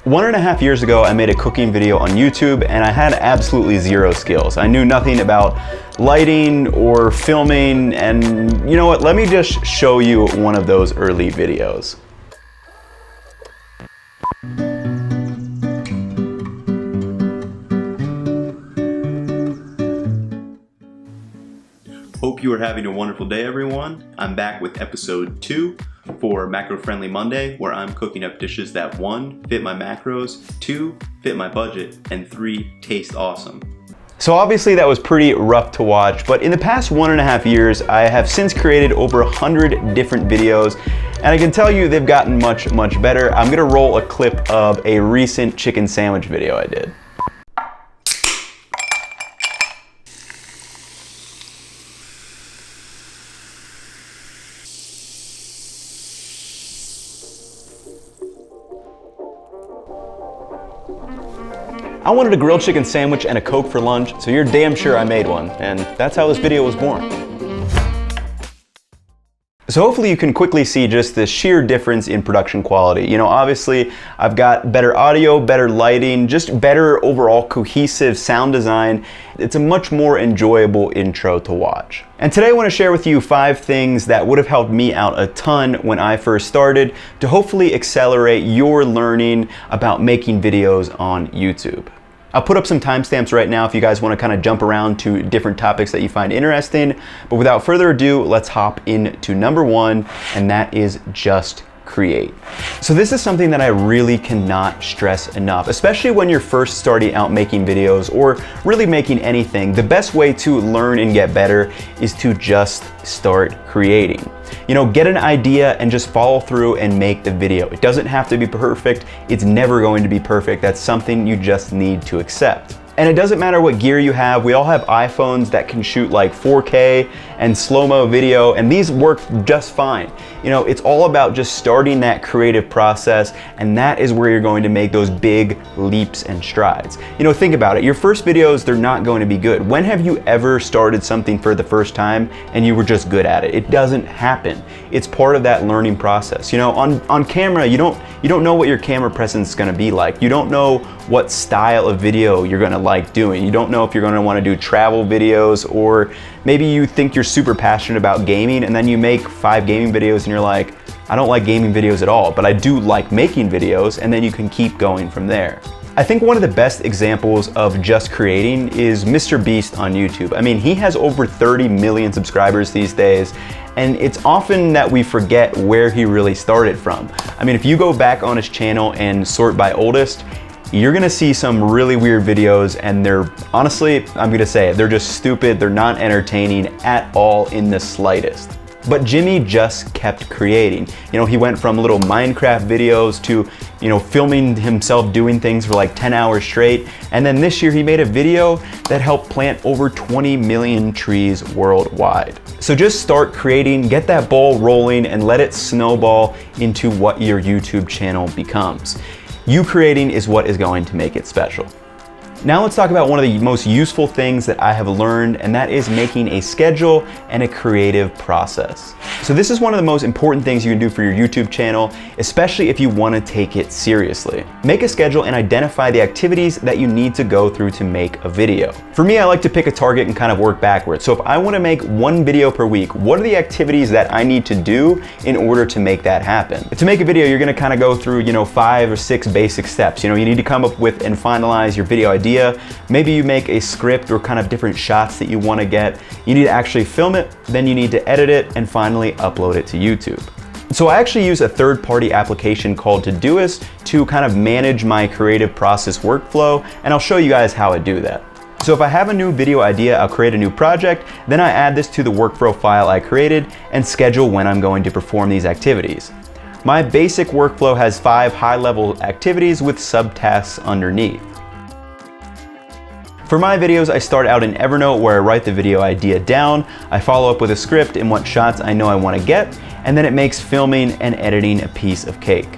1.5 years ago, I made a cooking video on YouTube and I had absolutely zero skills. I knew nothing about lighting or filming, and you know what? Let me just show you one of those early videos. Hope you are having a wonderful day, everyone. I'm back with episode 2 for Macro Friendly Monday, where I'm cooking up dishes that 1, fit my macros, 2, fit my budget, and 3, taste awesome. So obviously that was pretty rough to watch, but in the past 1.5 years, I have since created over 100 different videos, and I can tell you they've gotten much better. I'm gonna roll a clip of a recent chicken sandwich video I did. I wanted a grilled chicken sandwich and a Coke for lunch, so you're damn sure I made one, and that's how this video was born. So hopefully you can quickly see just the sheer difference in production quality. You know, obviously I've got better audio, better lighting, just better overall cohesive sound design. It's a much more enjoyable intro to watch. And today I want to share with you 5 things that would have helped me out a ton when I first started to hopefully accelerate your learning about making videos on YouTube. I'll put up some timestamps right now if you guys want to kind of jump around to different topics that you find interesting. But without further ado, let's hop into number 1, and that is just create. So this is something that I really cannot stress enough, especially when you're first starting out making videos or really making anything. The best way to learn and get better is to just start creating. You know, get an idea and just follow through and make the video. It doesn't have to be perfect. It's never going to be perfect. That's something you just need to accept. And it doesn't matter what gear you have. We all have iPhones that can shoot like 4K and slow-mo video, and these work just fine. You know, it's all about just starting that creative process, and that is where you're going to make those big leaps and strides. You know, think about it. Your first videos, they're not going to be good. When have you ever started something for the first time and you were just good at it? It doesn't happen. It's part of that learning process. You know, on camera, you don't know what your camera presence is going to be like. You don't know what style of video you're going to like doing. You don't know if you're going to want to do travel videos, or maybe you think you're super passionate about gaming and then you make 5 gaming videos and you're like, I don't like gaming videos at all, but I do like making videos, and then you can keep going from there. I think one of the best examples of just creating is Mr. Beast on YouTube. I mean, he has over 30 million subscribers these days, and it's often that we forget where he really started from. I mean, if you go back on his channel and sort by oldest, you're gonna see some really weird videos, and they're, honestly, I'm gonna say it, they're just stupid, they're not entertaining at all in the slightest. But Jimmy just kept creating. You know, he went from little Minecraft videos to, you know, filming himself doing things for like 10 hours straight. And then this year he made a video that helped plant over 20 million trees worldwide. So just start creating, get that ball rolling, and let it snowball into what your YouTube channel becomes. You creating is what is going to make it special. Now let's talk about one of the most useful things that I have learned, and that is making a schedule and a creative process. So this is one of the most important things you can do for your YouTube channel, especially if you want to take it seriously. Make a schedule and identify the activities that you need to go through to make a video. For me, I like to pick a target and kind of work backwards. So if I want to make 1 video per week, what are the activities that I need to do in order to make that happen? To make a video, you're going to kind of go through, you know, 5 or 6 basic steps. You know, you need to come up with and finalize your video idea. Maybe you make a script or kind of different shots that you want to get. You need to actually film it, then you need to edit it, and finally upload it to YouTube. So I actually use a third-party application called Todoist to kind of manage my creative process workflow, and I'll show you guys how I do that. So if I have a new video idea, I'll create a new project, then I add this to the workflow file I created and schedule when I'm going to perform these activities. My basic workflow has 5 high-level activities with subtasks underneath. For my videos, I start out in Evernote where I write the video idea down, I follow up with a script and what shots I know I want to get, and then it makes filming and editing a piece of cake.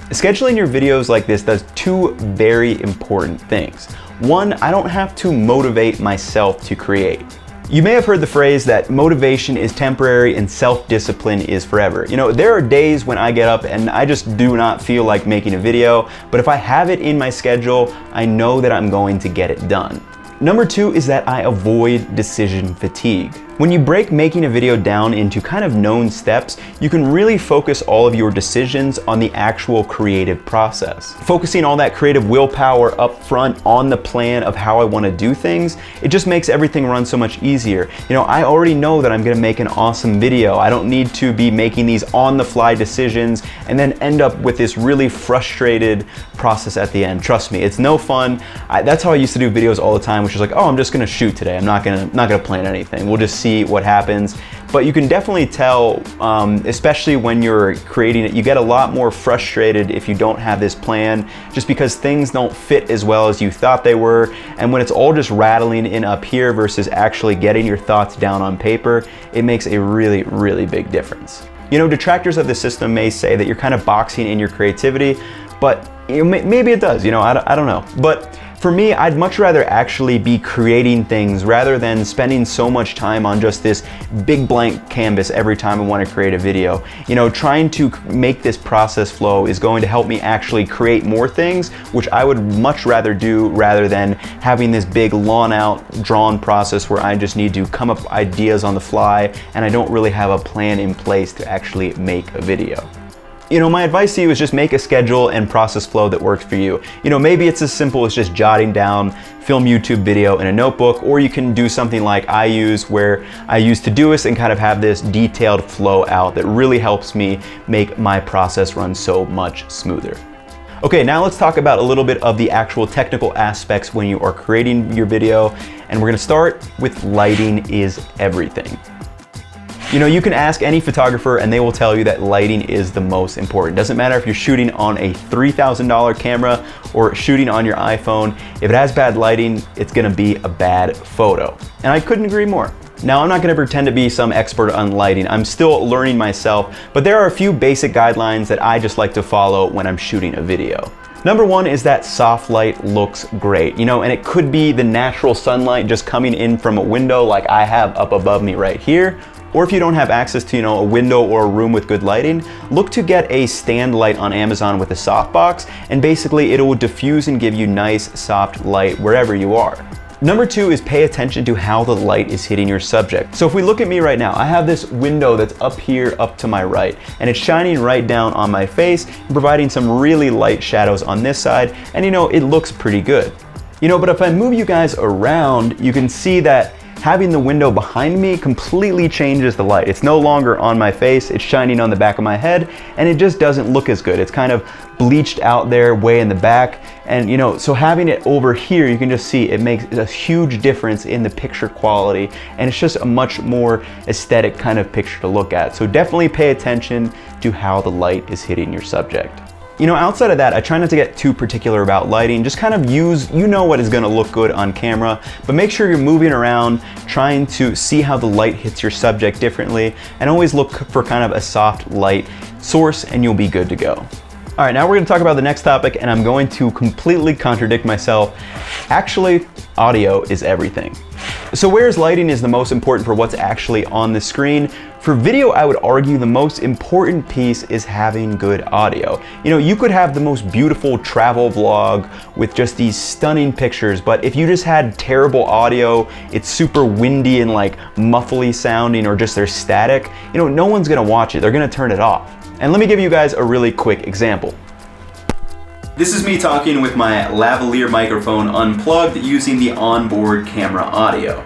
Scheduling your videos like this does 2 very important things. 1, I don't have to motivate myself to create. You may have heard the phrase that motivation is temporary and self-discipline is forever. You know, there are days when I get up and I just do not feel like making a video, but if I have it in my schedule, I know that I'm going to get it done. Number 2 is that I avoid decision fatigue. When you break making a video down into kind of known steps, you can really focus all of your decisions on the actual creative process. Focusing all that creative willpower up front on the plan of how I want to do things, it just makes everything run so much easier. You know, I already know that I'm going to make an awesome video. I don't need to be making these on-the-fly decisions and then end up with this really frustrated process at the end. Trust me, it's no fun. That's how I used to do videos all the time, which is like, oh, I'm just going to shoot today. I'm not gonna plan anything. We'll just see what happens. But you can definitely tell, especially when you're creating it, you get a lot more frustrated if you don't have this plan, just because things don't fit as well as you thought they were. And when it's all just rattling in up here versus actually getting your thoughts down on paper, it makes a really, really big difference. You know, detractors of the system may say that you're kind of boxing in your creativity, but maybe it does, you know, I don't know. But for me, I'd much rather actually be creating things rather than spending so much time on just this big blank canvas every time I want to create a video. You know, trying to make this process flow is going to help me actually create more things, which I would much rather do rather than having this big drawn out process where I just need to come up with ideas on the fly and I don't really have a plan in place to actually make a video. You know, my advice to you is just make a schedule and process flow that works for you. You know, maybe it's as simple as just jotting down film YouTube video in a notebook, or you can do something like I use, where I use Todoist and kind of have this detailed flow out that really helps me make my process run so much smoother. Okay, now let's talk about a little bit of the actual technical aspects when you are creating your video, and we're gonna start with lighting is everything. You know, you can ask any photographer and they will tell you that lighting is the most important. Doesn't matter if you're shooting on a $3,000 camera or shooting on your iPhone. If it has bad lighting, it's gonna be a bad photo. And I couldn't agree more. Now, I'm not gonna pretend to be some expert on lighting. I'm still learning myself, but there are a few basic guidelines that I just like to follow when I'm shooting a video. Number 1 is that soft light looks great, you know, and it could be the natural sunlight just coming in from a window like I have up above me right here. Or if you don't have access to, you know, a window or a room with good lighting, look to get a stand light on Amazon with a softbox, and basically it will diffuse and give you nice soft light wherever you are. Number 2 is pay attention to how the light is hitting your subject. So if we look at me right now, I have this window that's up here, up to my right, and it's shining right down on my face and providing some really light shadows on this side, and you know, it looks pretty good. You know, but if I move you guys around, you can see that having the window behind me completely changes the light. It's no longer on my face, it's shining on the back of my head, and it just doesn't look as good. It's kind of bleached out there way in the back, and you know, so having it over here, you can just see it makes a huge difference in the picture quality, and it's just a much more aesthetic kind of picture to look at. So definitely pay attention to how the light is hitting your subject. You know, outside of that, I try not to get too particular about lighting. Just kind of use, you know what is gonna look good on camera, but make sure you're moving around, trying to see how the light hits your subject differently, and always look for kind of a soft light source and you'll be good to go. All right, now we're gonna talk about the next topic, and I'm going to completely contradict myself. Actually, audio is everything. So whereas lighting is the most important for what's actually on the screen, for video, I would argue the most important piece is having good audio. You know, you could have the most beautiful travel vlog with just these stunning pictures, but if you just had terrible audio, it's super windy and like muffly sounding, or just there's static, you know, no one's gonna watch it. They're gonna turn it off. And let me give you guys a really quick example. This is me talking with my lavalier microphone unplugged using the onboard camera audio.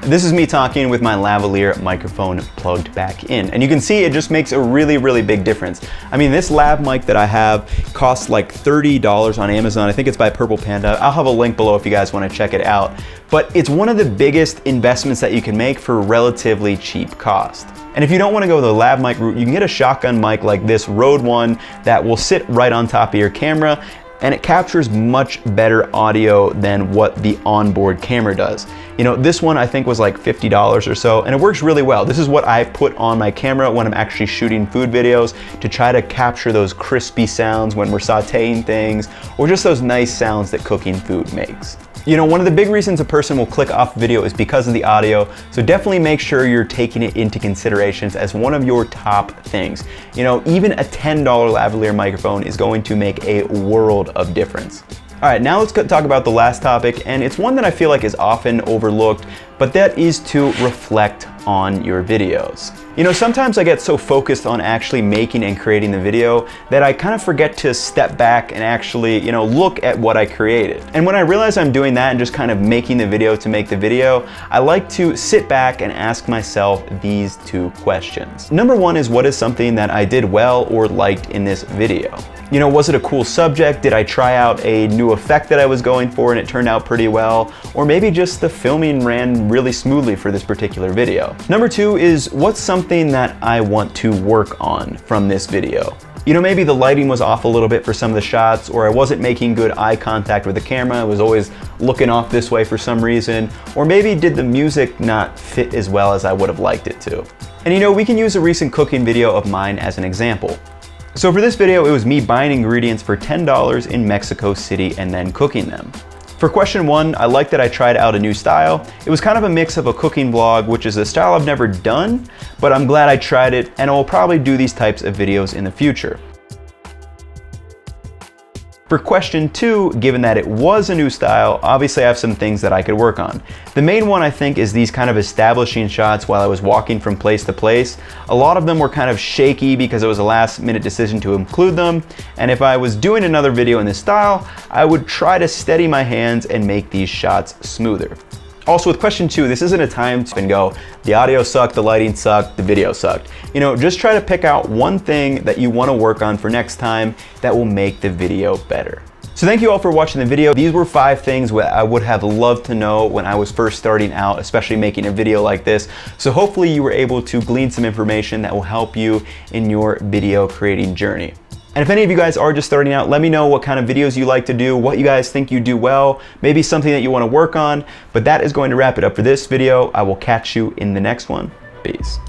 This is me talking with my lavalier microphone plugged back in. And you can see it just makes a really, really big difference. I mean, this lav mic that I have costs like $30 on Amazon. I think it's by Purple Panda. I'll have a link below if you guys want to check it out. But it's one of the biggest investments that you can make for relatively cheap cost. And if you don't want to go the lav mic route, you can get a shotgun mic like this Rode one that will sit right on top of your camera, and it captures much better audio than what the onboard camera does. You know, this one I think was like $50 or so, and it works really well. This is what I put on my camera when I'm actually shooting food videos to try to capture those crispy sounds when we're sauteing things, or just those nice sounds that cooking food makes. You know, one of the big reasons a person will click off video is because of the audio, so definitely make sure you're taking it into considerations as one of your top things. You know, even a $10 lavalier microphone is going to make a world of difference. All right, now let's talk about the last topic, and it's one that I feel like is often overlooked, but that is to reflect on your videos. You know, sometimes I get so focused on actually making and creating the video that I kind of forget to step back and actually, you know, look at what I created. And when I realize I'm doing that and just kind of making the video to make the video, I like to sit back and ask myself these two questions. Number one is, what is something that I did well or liked in this video? You know, was it a cool subject? Did I try out a new effect that I was going for and it turned out pretty well? Or maybe just the filming ran really smoothly for this particular video. Number two is, what's something that I want to work on from this video? You know, maybe the lighting was off a little bit for some of the shots, or I wasn't making good eye contact with the camera. I was always looking off this way for some reason, or maybe did the music not fit as well as I would have liked it to? And you know, we can use a recent cooking video of mine as an example. So for this video, it was me buying ingredients for $10 in Mexico City and then cooking them. For question one, I like that I tried out a new style. It was kind of a mix of a cooking vlog, which is a style I've never done, but I'm glad I tried it, and I will probably do these types of videos in the future. For question two, given that it was a new style, obviously I have some things that I could work on. The main one I think is these kind of establishing shots while I was walking from place to place. A lot of them were kind of shaky because it was a last minute decision to include them, and if I was doing another video in this style, I would try to steady my hands and make these shots smoother. Also with question two, this isn't a time to go, the audio sucked, the lighting sucked, the video sucked. You know, just try to pick out one thing that you want to work on for next time that will make the video better. So thank you all for watching the video. These were 5 things I would have loved to know when I was first starting out, especially making a video like this. So hopefully you were able to glean some information that will help you in your video creating journey. And if any of you guys are just starting out, let me know what kind of videos you like to do, what you guys think you do well, maybe something that you want to work on. But that is going to wrap it up for this video. I will catch you in the next one. Peace.